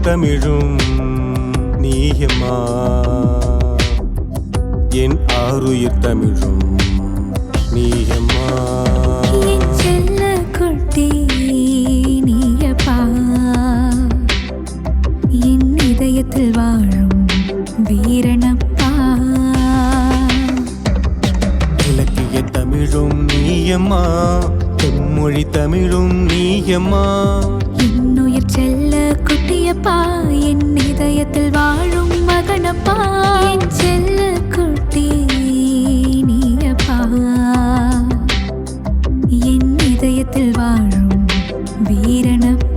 தமிழும் நீயம்மா, என் ஆருயிர் தமிழும் நீயம்மா. என் செல்ல குட்டி நீயப்பா, என் இதயத்தில் வாழும் வீரனப்பா. இலக்கிய தமிழும் நீயம்மா, தென்மொழி தமிழும் நீயம்மா. என்னுயிர் செல்ல குட்டியப்பா, என் இதயத்தில் வாழும் மகனப்பா. என் செல்ல குட்டி நீயப்பா, என் இதயத்தில் வாழும் வீரனப்பா.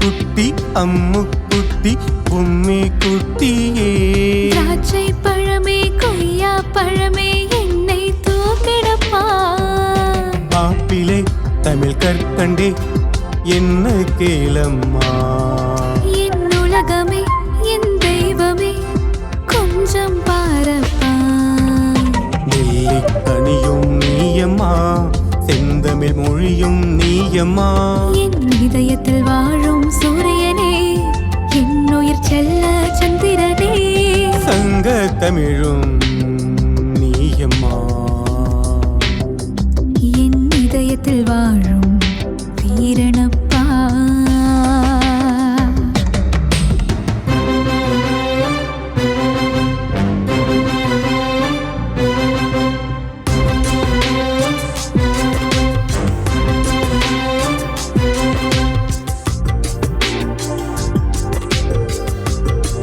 குட்டி அம்முக்குட்டி பொம்மை குட்டியே, திராட்சை பழமே கொய்யா பழமே என்னை தூக்கிடப்பா. ஆப்பிளே தமிழ் கற்கண்டே என்ன கேளம்மா. என் உலகமே என் தெய்வமே கொஞ்சம் பாரப்பா. நெல்லிக்கனியும் நீயம்மா, செந்தமிழ் மொழியும் நீயம்மா. என் இதயத்தில் வாழும் சூரியனே, என் உயிர் செல்ல சந்திரனே. சங்க தமிழும் நீயம்மா, என் இதயத்தில் வாழும்